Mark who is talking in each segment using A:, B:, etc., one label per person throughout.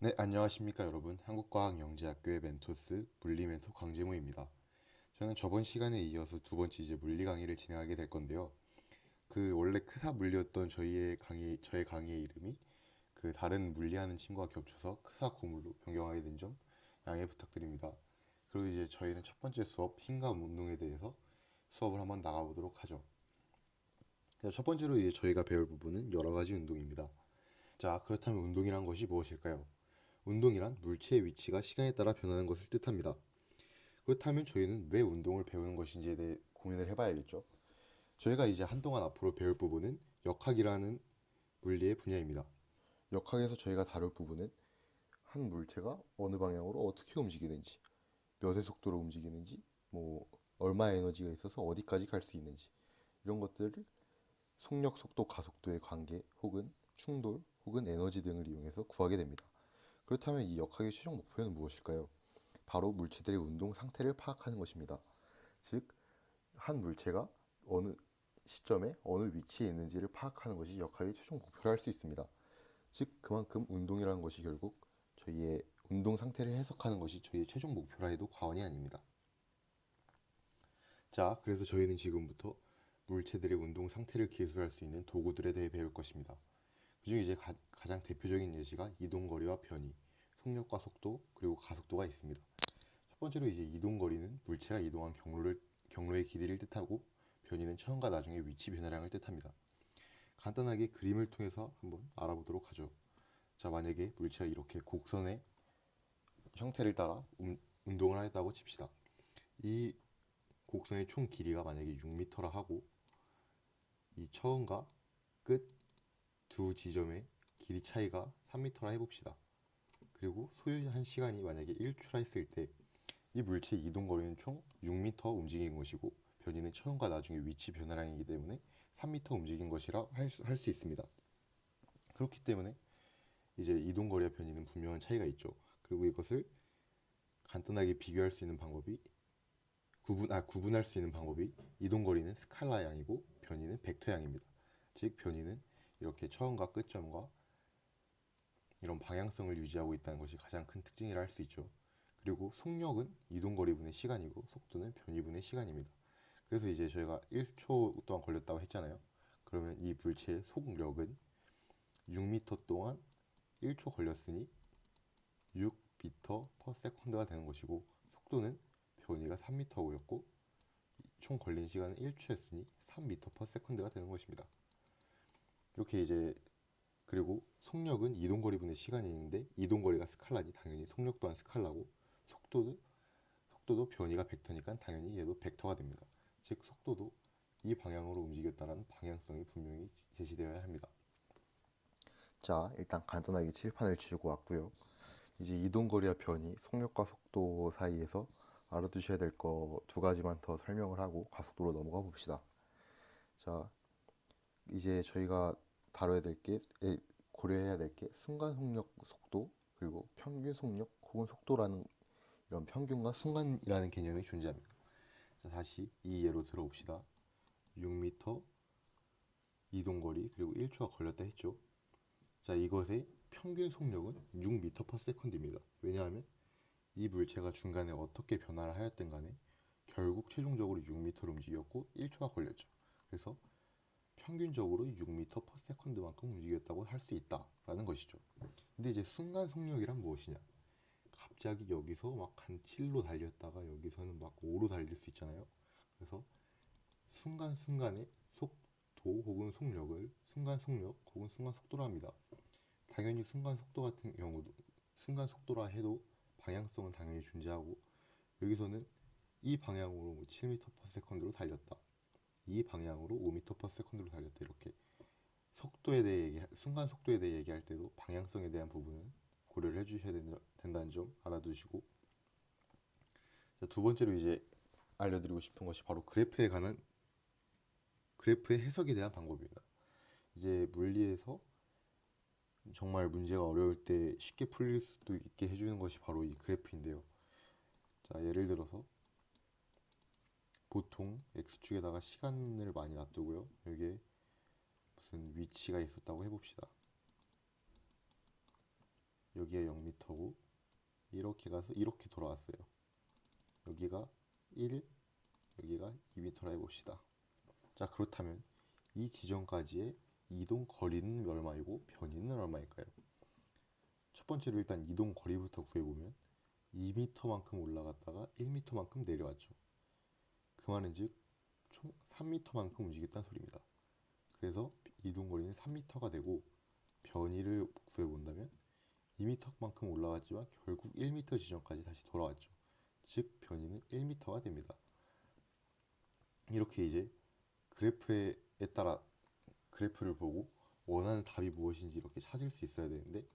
A: 네, 안녕하십니까 여러분. 한국과학영재학교의 멘토스 물리멘토 강재무입니다. 저는 저번 시간에 이어서 두 번째 이제 물리 강의를 진행하게 될 건데요. 그 원래 크사 물리였던 저의 강의의 이름이 그 다른 물리하는 친구와 겹쳐서 크사 고물로 변경하게 된 점 양해 부탁드립니다. 그리고 이제 저희는 첫 번째 수업 힘감 운동에 대해서 수업을 한번 나가보도록 하죠. 첫 번째로 이제 저희가 배울 부분은 여러 가지 운동입니다. 자, 그렇다면 운동이란 것이 무엇일까요? 운동이란 물체의 위치가 시간에 따라 변하는 것을 뜻합니다. 그렇다면 저희는 왜 운동을 배우는 것인지에 대해 고민을 해봐야겠죠. 저희가 이제 한동안 앞으로 배울 부분은 역학이라는 물리의 분야입니다. 역학에서 저희가 다룰 부분은 한 물체가 어느 방향으로 어떻게 움직이는지, 몇의 속도로 움직이는지, 얼마의 에너지가 있어서 어디까지 갈 수 있는지 이런 것들을 속력, 속도, 가속도의 관계 혹은 충돌 혹은 에너지 등을 이용해서 구하게 됩니다. 그렇다면 이 역학의 최종 목표는 무엇일까요? 바로 물체들의 운동 상태를 파악하는 것입니다. 즉, 한 물체가 어느 시점에 어느 위치에 있는지를 파악하는 것이 역학의 최종 목표라 할 수 있습니다. 즉, 그만큼 운동이라는 것이 결국 저희의 운동 상태를 해석하는 것이 저희의 최종 목표라 해도 과언이 아닙니다. 자, 그래서 저희는 지금부터 물체들의 운동 상태를 기술할 수 있는 도구들에 대해 배울 것입니다. 그중에 이제 가장 대표적인 예시가 이동거리와 변이, 속력과 속도, 그리고 가속도가 있습니다. 첫 번째로 이제 이동거리는 물체가 이동한 경로의 길이를 뜻하고, 변이는 처음과 나중의 위치 변화량을 뜻합니다. 간단하게 그림을 통해서 한번 알아보도록 하죠. 자, 만약에 물체가 이렇게 곡선의 형태를 따라 운동을 하였다고 칩시다. 이 곡선의 총 길이가 만약에 6m라 하고, 이 처음과 끝 두 지점의 길이 차이가 3m라 해봅시다. 그리고 소요한 시간이 만약에 1초라 했을 때 이 물체의 이동 거리는 총 6m 움직인 것이고, 변이는 처음과 나중의 위치 변화량이기 때문에 3m 움직인 것이라 할 수 있습니다. 그렇기 때문에 이제 이동 거리와 변이는 분명한 차이가 있죠. 그리고 이것을 간단하게 비교할 수 있는 방법이 구분할 수 있는 방법이 이동 거리는 스칼라 양이고 변이는 벡터 양입니다. 즉 변이는 이렇게 처음과 끝점과 이런 방향성을 유지하고 있다는 것이 가장 큰 특징이라 할 수 있죠. 그리고 속력은 이동거리분의 시간이고 속도는 변이분의 시간입니다. 그래서 이제 저희가 1초 동안 걸렸다고 했잖아요. 그러면 이 물체의 속력은 6m 동안 1초 걸렸으니 6m per second가 되는 것이고, 속도는 변이가 3m였고 총 걸린 시간은 1초였으니 3m per second가 되는 것입니다. 이렇게 이제 그리고 속력은 이동거리분의 시간이 있는데, 이동거리가 스칼라니 당연히 속력 또한 스칼라고, 속도도 변이가 벡터니까 당연히 얘도 벡터가 됩니다. 즉 속도도 이 방향으로 움직였다는 방향성이 분명히 제시되어야 합니다. 자, 일단 간단하게 칠판을 지우고 왔고요. 이제 이동거리와 변이, 속력과 속도 사이에서 알아두셔야 될 거 두 가지만 더 설명을 하고 가속도로 넘어가 봅시다. 자, 이제 저희가 다뤄야 될 게, 고려해야 될 게 순간 속력, 속도, 그리고 평균 속력 혹은 속도라는 이런 평균과 순간이라는 개념이 존재합니다. 자, 다시 이 예로 들어봅시다. 6m 이동거리 그리고 1초가 걸렸다 했죠. 자, 이것의 평균 속력은 6m per second입니다. 왜냐하면 이 물체가 중간에 어떻게 변화를 하였든 간에 결국 최종적으로 6m를 움직였고 1초가 걸렸죠. 그래서 평균적으로 6m per second만큼 움직였다고 할 수 있다라는 것이죠. 근데 이제 순간 속력이란 무엇이냐? 갑자기 여기서 막 한 7로 달렸다가 여기서는 막 5로 달릴 수 있잖아요. 그래서 순간순간의 속도 혹은 속력을 순간 속력 혹은 순간 속도라 합니다. 당연히 순간 속도 같은 경우도 순간 속도라 해도 방향성은 당연히 존재하고, 여기서는 이 방향으로 7m per second로 달렸다, 이 방향으로 5m per second로 달렸다, 이렇게 순간 속도에 대해 얘기할 때도 방향성에 대한 부분은 고려를 해주셔야 된다는 점 알아두시고, 두 번째로 이제 알려드리고 싶은 것이 바로 그래프의 해석에 대한 방법입니다. 이제 물리에서 정말 문제가 어려울 때 쉽게 풀릴 수도 있게 해주는 것이 바로 이 그래프인데요. 자, 예를 들어서 보통 x축에다가 시간을 많이 놔두고요. 여기에 무슨 위치가 있었다고 해봅시다. 여기가 0m고 이렇게 가서 이렇게 돌아왔어요. 여기가 1, 여기가 2m라 해봅시다. 자, 그렇다면 이 지점까지의 이동 거리는 얼마이고 변이는 얼마일까요? 첫 번째로 일단 이동 거리부터 구해보면 2m만큼 올라갔다가 1m만큼 내려왔죠. 그 말은즉 총 3m만큼 움직였다는 소리입니다. 그래서 이동 거리는 3m가 되고 변이를 구해본다면 2m만큼 올라갔지만 결국 1m 지점까지 다시 돌아왔죠. 즉 변이는 1m가 됩니다. 이렇게 이제 그래프에 따라 그래프를 보고 원하는 답이 무엇인지 이렇게 찾을 수 있어야 되는데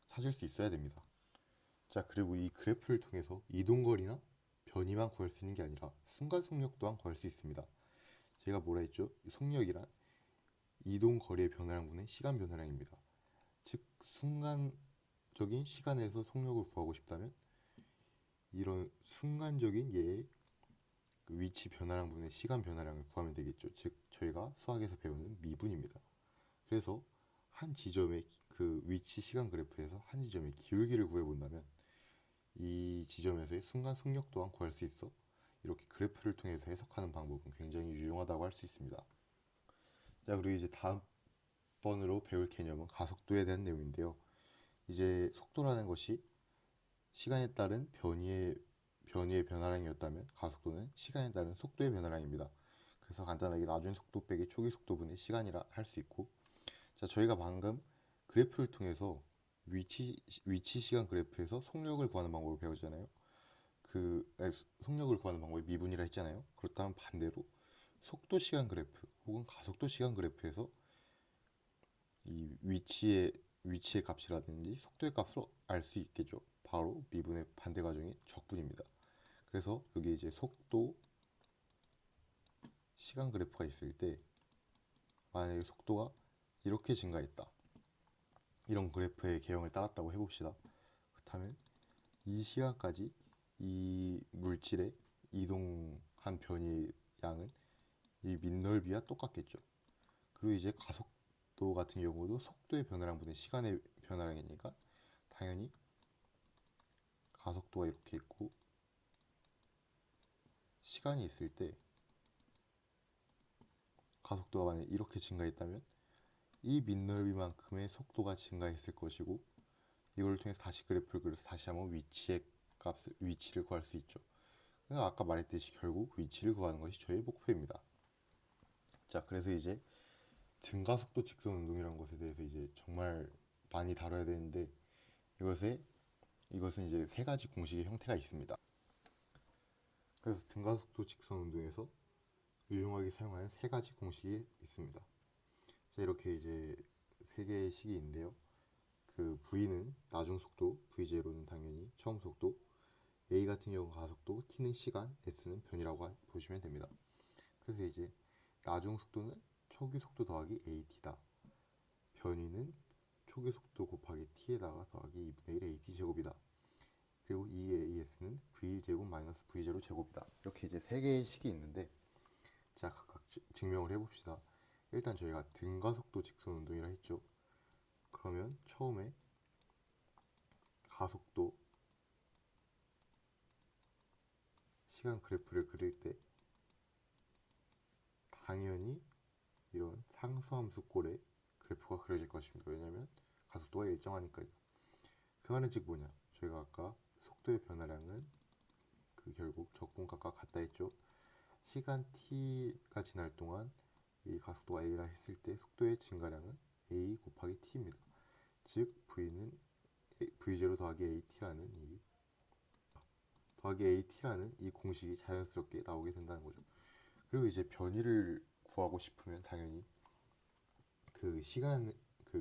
A: 찾을 수 있어야 됩니다. 자, 그리고 이 그래프를 통해서 이동거리나 변이만 구할 수 있는 게 아니라 순간속력 또한 구할 수 있습니다. 제가 뭐라 했죠? 속력이란 이동거리의 변화량분의 시간 변화량입니다. 즉 순간적인 시간에서 속력을 구하고 싶다면 이런 순간적인 얘의 위치 변화량분의 시간 변화량을 구하면 되겠죠. 즉 저희가 수학에서 배우는 미분입니다. 그래서 한 지점의 그 위치 시간 그래프에서 한 지점의 기울기를 구해본다면 이 지점에서의 순간 속력 또한 구할 수 있어 이렇게 그래프를 통해서 해석하는 방법은 굉장히 유용하다고 할 수 있습니다. 자, 그리고 이제 다음번으로 배울 개념은 가속도에 대한 내용인데요. 이제 속도라는 것이 시간에 따른 변이의 변화량이었다면 가속도는 시간에 따른 속도의 변화량입니다. 그래서 간단하게 나중 속도 빼기 초기 속도분의 시간이라 할 수 있고, 자, 저희가 방금 그래프를 통해서 위치 시간 그래프에서 속력을 구하는 방법을 배우잖아요. 속력을 구하는 방법이 미분이라 했잖아요. 그렇다면 반대로 속도 시간 그래프 혹은 가속도 시간 그래프에서 이 위치의 값이라든지 속도의 값을 알 수 있겠죠. 바로 미분의 반대 과정인 적분입니다. 그래서 여기 이제 속도 시간 그래프가 있을 때 만약에 속도가 이렇게 증가했다. 이런 그래프의 개형을 따랐다고 해봅시다. 그렇다면 이 시간까지 이 물질의 이동한 변이의 양은 이 밑넓이와 똑같겠죠. 그리고 이제 가속도 같은 경우도 속도의 변화량분의 시간의 변화량이니까 당연히 가속도가 이렇게 있고 시간이 있을 때 가속도가 만약 이렇게 증가했다면 이 밑넓이만큼의 속도가 증가했을 것이고 이걸 통해서 다시 그래프를 그려서 다시 한번 위치를 구할 수 있죠. 그러니까 아까 말했듯이 결국 위치를 구하는 것이 저의 목표입니다. 자, 그래서 이제 등가속도 직선 운동이라는 것에 대해서 이제 정말 많이 다뤄야 되는데 이것은 이제 세 가지 공식의 형태가 있습니다. 그래서 등가속도 직선 운동에서 유용하게 사용하는 세 가지 공식이 있습니다. 자, 이렇게 이제 세 개의 식이 있는데요. 그 V는 나중 속도, V0는 당연히 처음 속도, A 같은 경우 가속도, T는 시간, S는 변이라고 보시면 됩니다. 그래서 이제 나중 속도는 초기 속도 더하기 AT다. 변이는 초기 속도 곱하기 T에다가 더하기 2분의 1 AT 제곱이다. 그리고 이 AS는 V1제곱 마이너스 V0 제곱이다. 이렇게 이제 세 개의 식이 있는데 자, 각각 증명을 해봅시다. 일단 저희가 등가속도 직선 운동이라 했죠. 그러면 처음에 가속도 시간 그래프를 그릴 때 당연히 이런 상수함수 꼴의 그래프가 그려질 것입니다. 왜냐하면 가속도가 일정하니까요. 그 말은 즉 뭐냐? 저희가 아까 속도의 변화량은 결국 적분값과 같다 했죠. 시간 t가 지날 동안 이 가속도가 a라 했을 때 속도의 증가량은 a 곱하기 t입니다. 즉 v는 v0 더하기 at라는 이 공식이 자연스럽게 나오게 된다는 거죠. 그리고 이제 변이를 구하고 싶으면 당연히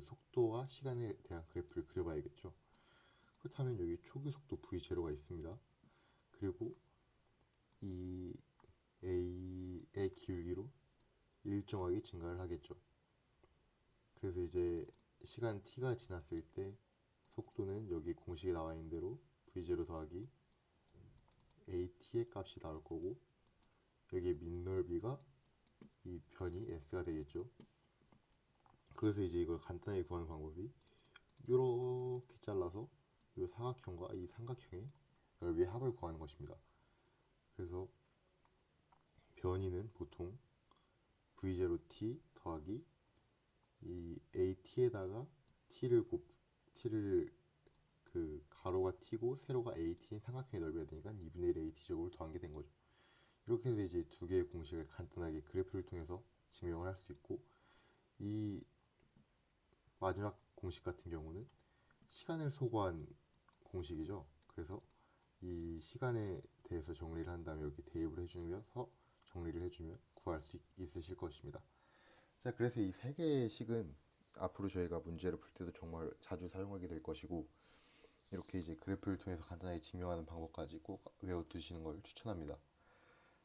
A: 속도와 시간에 대한 그래프를 그려봐야겠죠. 그렇다면 여기 초기 속도 v0가 있습니다. 그리고 이 a의 기울기로 일정하게 증가를 하겠죠. 그래서 이제 시간 t가 지났을 때 속도는 여기 공식에 나와 있는 대로 v0 더하기 at의 값이 나올 거고 여기에 밑넓이가 이 변이 s가 되겠죠. 그래서 이제 이걸 간단하게 구하는 방법이 이렇게 잘라서 이 사각형과 이 삼각형의 넓이의 합을 구하는 것입니다. 그래서 변이는 보통 v0t 더하기 이 at에다가 t를 그 가로가 t고 세로가 at인 삼각형의 넓이가 되니까 2분의 1 at 제곱을 더한 게 된 거죠. 이렇게 해서 이제 두 개의 공식을 간단하게 그래프를 통해서 증명을 할 수 있고, 이 마지막 공식 같은 경우는 시간을 소거한 공식이죠. 그래서 이 시간에 대해서 정리를 한 다음에 여기 대입을 해주면서 정리를 해주면 구할 수 있으실 것입니다. 자, 그래서 이 세 개의 식은 앞으로 저희가 문제를 풀 때도 정말 자주 사용하게 될 것이고, 이렇게 이제 그래프를 통해서 간단하게 증명하는 방법까지 꼭 외워두시는 걸 추천합니다.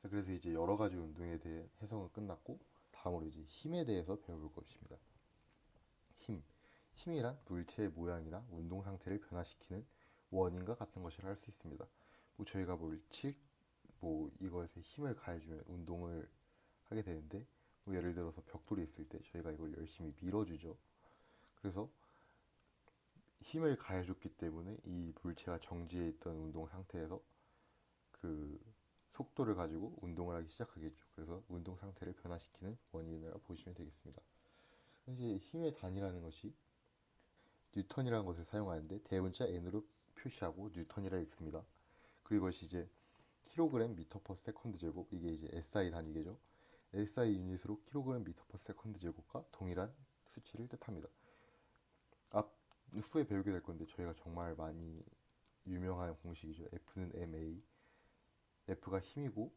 A: 자, 그래서 이제 여러 가지 운동에 대해 해석은 끝났고, 다음으로 이제 힘에 대해서 배워볼 것입니다. 힘이란 물체의 모양이나 운동 상태를 변화시키는 원인과 같은 것이라 할 수 있습니다. 뭐 저희가 이것에 힘을 가해주면 운동을 하게 되는데, 뭐 예를 들어서 벽돌이 있을 때 저희가 이걸 열심히 밀어주죠. 그래서 힘을 가해줬기 때문에 이 물체가 정지해 있던 운동 상태에서 그 속도를 가지고 운동을 하기 시작하겠죠. 그래서 운동 상태를 변화시키는 원인이라고 보시면 되겠습니다. 이제 힘의 단위라는 것이 뉴턴이라는 것을 사용하는데 대문자 n으로 표시하고 뉴턴이라 읽습니다. 그리고 이것이 이제 킬로그램 미터 퍼 세컨드 제곱, 이게 이제 SI 단위겠죠. SI 유닛으로 킬로그램 미터 퍼 세컨드 제곱과 동일한 수치를 뜻합니다. 후에 배우게 될 건데 저희가 정말 많이 유명한 공식이죠. F는 ma, F가 힘이고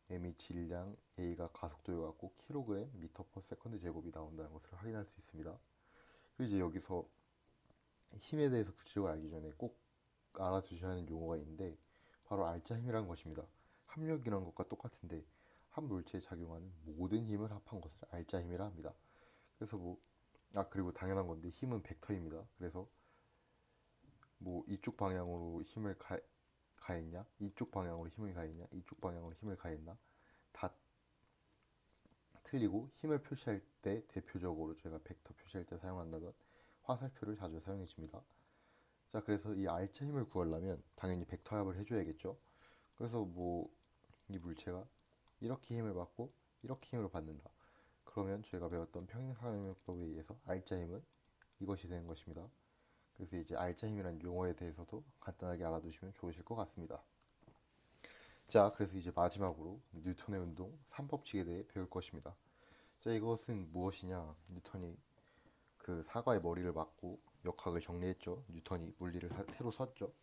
A: m이 질량, a가 가속도여갖고 킬로그램 미터 퍼 세컨드 제곱이 나온다는 것을 확인할 수 있습니다. 그리고 이제 여기서 힘에 대해서 구체적으로 알기 전에 꼭 알아두셔야 하는 용어가 있는데, 바로 알짜 힘이라는 것입니다. 합력이라는 것과 똑같은데 한 물체에 작용하는 모든 힘을 합한 것을 알짜 힘이라 합니다. 그래서 그리고 당연한 건데 힘은 벡터입니다. 그래서 이쪽 방향으로 힘을 가했냐, 이쪽 방향으로 힘을 가했냐, 이쪽 방향으로 힘을 가했나, 다 틀리고, 힘을 표시할 때 대표적으로 저희가 벡터 표시할 때 사용한다던 화살표를 자주 사용해 줍니다. 자, 그래서 이 알짜 힘을 구하려면 당연히 벡터 합을 해줘야겠죠. 그래서 이 물체가 이렇게 힘을 받고 이렇게 힘을 받는다. 그러면 저희가 배웠던 평행사용법에 의해서 알짜 힘은 이것이 되는 것입니다. 그래서 이제 알짜 힘이라는 용어에 대해서도 간단하게 알아두시면 좋으실 것 같습니다. 자, 그래서 이제 마지막으로 뉴턴의 운동 3법칙에 대해 배울 것입니다. 자, 이것은 무엇이냐? 뉴턴이 그 사과의 머리를 맞고 역학을 정리했죠. 뉴턴이 물리를 새로 썼죠.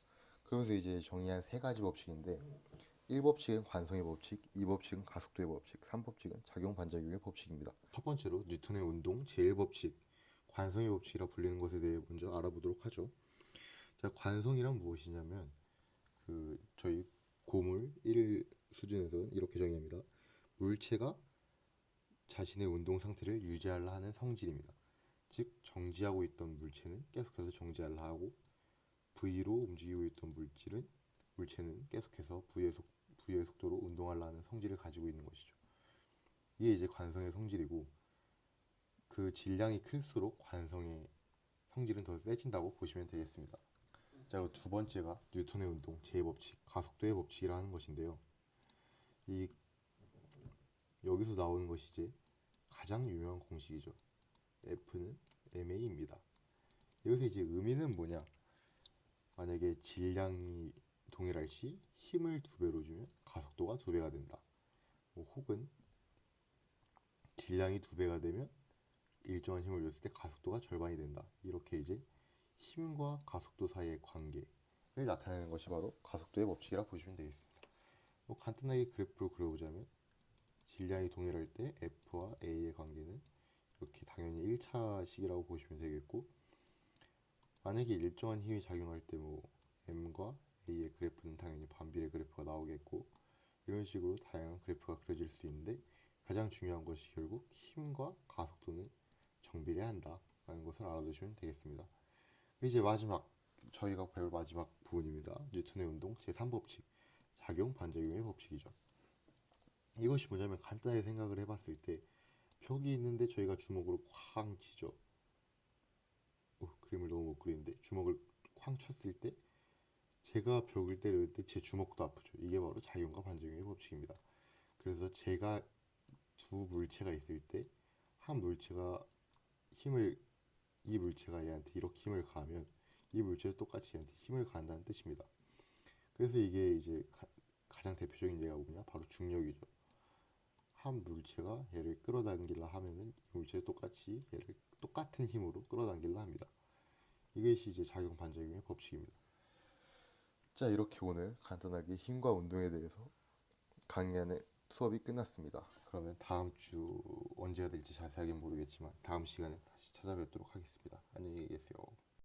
A: 그러면서 이제 정의한 세 가지 법칙인데, 1법칙은 관성의 법칙, 2법칙은 가속도의 법칙, 3법칙은 작용 반작용의 법칙입니다. 첫 번째로 뉴턴의 운동 제1법칙, 관성의 법칙이라 불리는 것에 대해 먼저 알아보도록 하죠. 자, 관성이란 무엇이냐면 저희 고물 1 수준에서는 이렇게 정의합니다. 물체가 자신의 운동 상태를 유지하려 하는 성질입니다. 즉 정지하고 있던 물체는 계속해서 정지하려 하고, V로 움직이고 있던 물체는 계속해서 V의 속도로 운동하려 하는 성질을 가지고 있는 것이죠. 이게 이제 관성의 성질이고, 그 질량이 클수록 관성의 성질은 더 세진다고 보시면 되겠습니다. 자, 그리고 두 번째가 뉴턴의 운동 제2법칙, 가속도의 법칙이라 하는 것인데요. 여기서 나오는 것이 이제 가장 유명한 공식이죠. F는 ma입니다. 여기서 이제 의미는 뭐냐? 만약에 질량이 동일할 시 힘을 2배로 주면 가속도가 2배가 된다. 혹은 질량이 2배가 되면 일정한 힘을 줬을 때 가속도가 절반이 된다. 이렇게 이제 힘과 가속도 사이의 관계를 나타내는 것이 바로 가속도의 법칙이라 보시면 되겠습니다. 간단하게 그래프로 그려보자면, 질량이 동일할 때 F와 A의 관계는 이렇게 당연히 1차식이라고 보시면 되겠고, 만약에 일정한 힘이 작용할 때 M과 A의 그래프는 당연히 반비례 그래프가 나오겠고, 이런 식으로 다양한 그래프가 그려질 수 있는데, 가장 중요한 것이 결국 힘과 가속도는 정비례한다 라는 것을 알아두시면 되겠습니다. 이제 저희가 배울 마지막 부분입니다. 뉴턴의 운동 제3법칙, 작용 반작용의 법칙이죠. 이것이 뭐냐면, 간단하게 생각을 해봤을 때 벽이 있는데 저희가 주먹으로 쾅 치죠. 그림을 너무 못 그리는데 주먹을 쾅 쳤을 때 제가 벽을 때릴 때 제 주먹도 아프죠. 이게 바로 작용과 반작용의 법칙입니다. 그래서 제가 두 물체가 있을 때 한 물체가 힘을 이 물체가 얘한테 이렇게 힘을 가하면 이 물체도 똑같이 얘한테 힘을 가한다는 뜻입니다. 그래서 이게 이제 가장 대표적인 예가 뭐냐? 바로 중력이죠. 한 물체가 얘를 끌어당기려 하면은 이 물체도 똑같이 얘를 똑같은 힘으로 끌어당기려 합니다. 이것이 이제 작용 반작용의 법칙입니다. 자, 이렇게 오늘 간단하게 힘과 운동에 대해서 강의하는 수업이 끝났습니다. 그러면 다음 주 언제가 될지 자세하게 모르겠지만 다음 시간에 다시 찾아뵙도록 하겠습니다. 안녕히 계세요.